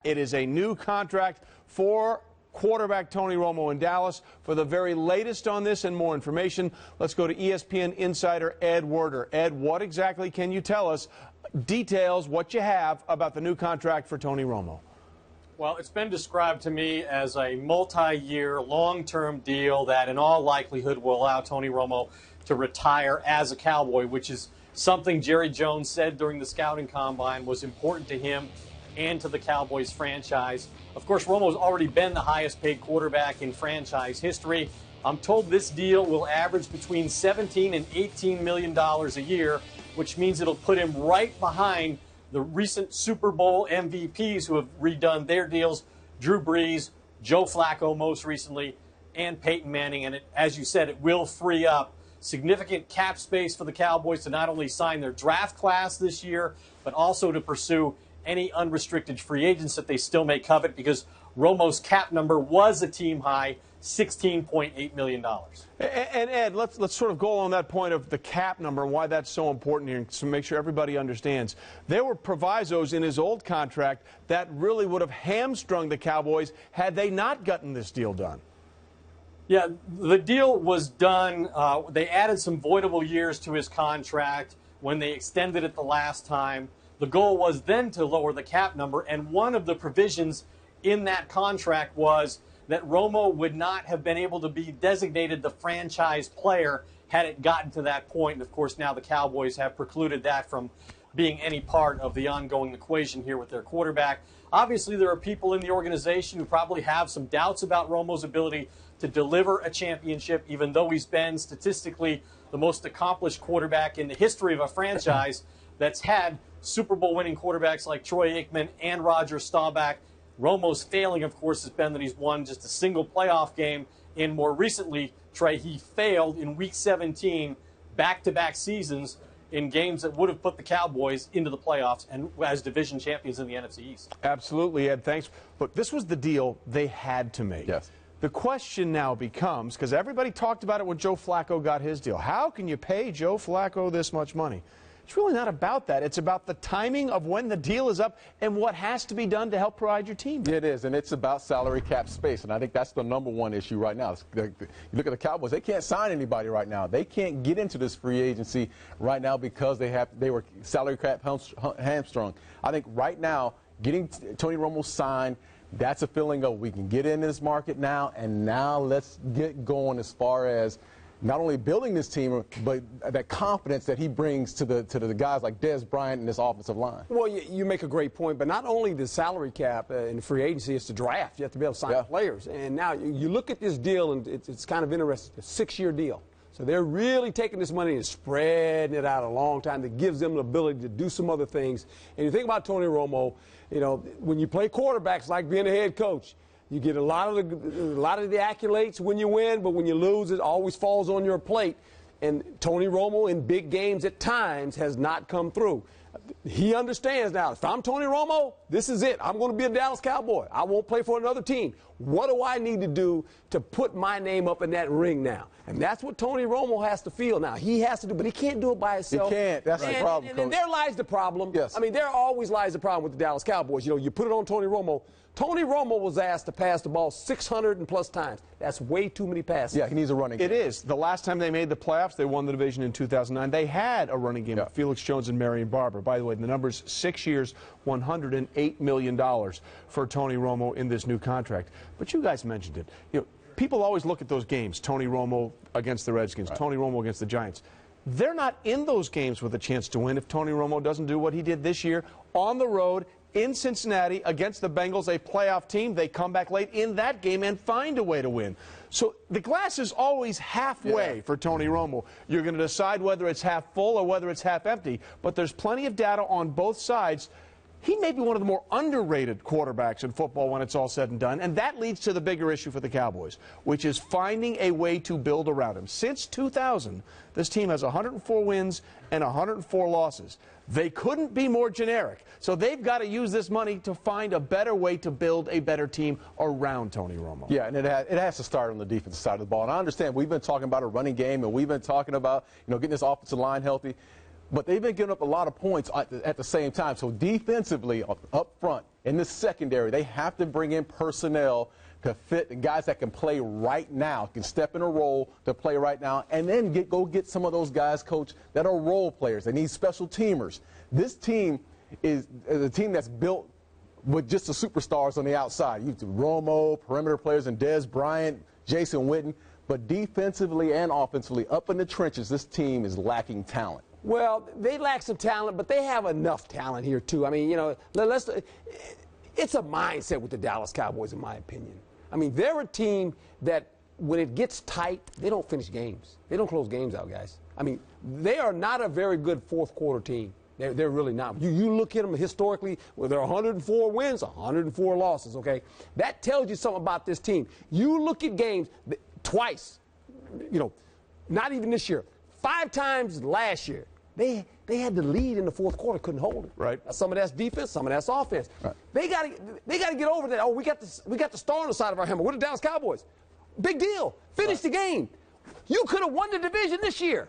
It is a new contract for quarterback Tony Romo in Dallas. For the very latest on this and more information, let's go to ESPN insider Ed Werder. Ed, what exactly can you tell us? Details, what you have about the new contract for Tony Romo. Well, it's been described to me as a multi-year, long-term deal that in all likelihood will allow Tony Romo to retire as a Cowboy, which is something Jerry Jones said during the scouting combine was important to him and to the Cowboys franchise. Of course, Romo's already been the highest paid quarterback in franchise history. I'm told this deal will average between $17 and $18 million a year, which means it'll put him right behind the recent Super Bowl MVPs who have redone their deals, Drew Brees, Joe Flacco most recently, and Peyton Manning. And as you said, it will free up significant cap space for the Cowboys to not only sign their draft class this year, but also to pursue any unrestricted free agents that they still may covet, because Romo's cap number was a team high $16.8 million. And Ed, let's sort of go on that point of the cap number and why that's so important here, to make sure everybody understands. There were provisos in his old contract that really would have hamstrung the Cowboys had they not gotten this deal done. Yeah, the deal was done. They added some voidable years to his contract when they extended it the last time. The goal was then to lower the cap number, and one of the provisions in that contract was that Romo would not have been able to be designated the franchise player had it gotten to that point. And, of course, now the Cowboys have precluded that from being any part of the ongoing equation here with their quarterback. Obviously, there are people in the organization who probably have some doubts about Romo's ability to deliver a championship, even though he's been statistically the most accomplished quarterback in the history of a franchise that's had Super Bowl winning quarterbacks like Troy Aikman and Roger Staubach. Romo's failing, of course, has been that he's won just a single playoff game. And more recently, Trey, he failed in Week 17, back-to-back seasons in games that would have put the Cowboys into the playoffs and as division champions in the NFC East. Absolutely, Ed. Thanks. Look, this was the deal they had to make. Yes. The question now becomes, because everybody talked about it when Joe Flacco got his deal, how can you pay Joe Flacco this much money? It's really not about that. It's about the timing of when the deal is up and what has to be done to help provide your team. It is, and it's about salary cap space, and I think that's the #1 issue right now. You look at the Cowboys; they can't sign anybody right now. They can't get into this free agency right now because they were salary cap hamstrung. I think right now, getting Tony Romo signed, that's a feeling of we can get in this market now, and now let's get going as far as not only building this team, but that confidence that he brings to the guys like Dez Bryant and this offensive line. Well, you make a great point, but not only the salary cap in free agency, it's the draft. You have to be able to sign players. And now you look at this deal, and it's kind of interesting. It's a 6-year deal. So they're really taking this money and spreading it out a long time that gives them the ability to do some other things. And you think about Tony Romo, you know, when you play quarterbacks, like being a head coach, you get a lot of the accolades when you win, but when you lose, it always falls on your plate. And Tony Romo in big games at times has not come through. He understands now, if I'm Tony Romo, this is it. I'm going to be a Dallas Cowboy. I won't play for another team. What do I need to do to put my name up in that ring now? And that's what Tony Romo has to feel now. He has to do, but he can't do it by himself. He can't. That's the problem, Coach. And there lies the problem. Yes. I mean, there always lies the problem with the Dallas Cowboys. You know, you put it on Tony Romo. Tony Romo was asked to pass the ball 600 and plus times. That's way too many passes. Yeah, he needs a running game. It is. The last time they made the playoffs, they won the division in 2009. They had a running game with Felix Jones and Marion Barber. By the way, the number's 6 years, $108 million for Tony Romo in this new contract. But you guys mentioned it. You know, people always look at those games, Tony Romo against the Redskins, Tony Romo against the Giants. They're not in those games with a chance to win if Tony Romo doesn't do what he did this year on the road in Cincinnati against the Bengals, a playoff team. They come back late in that game and find a way to win. So the glass is always halfway for Tony Romo. You're going to decide whether it's half full or whether it's half empty, but there's plenty of data on both sides. He may be one of the more underrated quarterbacks in football when it's all said and done, and that leads to the bigger issue for the Cowboys, which is finding a way to build around him. Since 2000, this team has 104 wins and 104 losses. They couldn't be more generic, so they've got to use this money to find a better way to build a better team around Tony Romo. Yeah, and it has to start on the defensive side of the ball. And I understand we've been talking about a running game, and we've been talking about, you know, getting this offensive line healthy. But they've been giving up a lot of points at the same time. So defensively, up front, in the secondary. They have to bring in personnel to fit the guys that can play right now, can step in a role to play right now, and then go get some of those guys, Coach, that are role players. They need special teamers. This team is a team that's built with just the superstars on the outside. You have Romo, perimeter players, and Dez Bryant, Jason Witten. But defensively and offensively, up in the trenches, this team is lacking talent. Well, they lack some talent, but they have enough talent here, too. I mean, you know, it's a mindset with the Dallas Cowboys, in my opinion. I mean, they're a team that when it gets tight, they don't finish games. They don't close games out, guys. I mean, they are not a very good fourth-quarter team. They're really not. You look at them historically, well, they're 104 wins, 104 losses, okay? That tells you something about this team. You look at games twice, you know, not even this year. 5 times last year, they had the lead in the fourth quarter, couldn't hold it. Right. Some of that's defense, some of that's offense. Right. They got to get over that. Oh, we got the star on the side of our helmet. We're the Dallas Cowboys. Big deal. Finish the game. You could have won the division this year.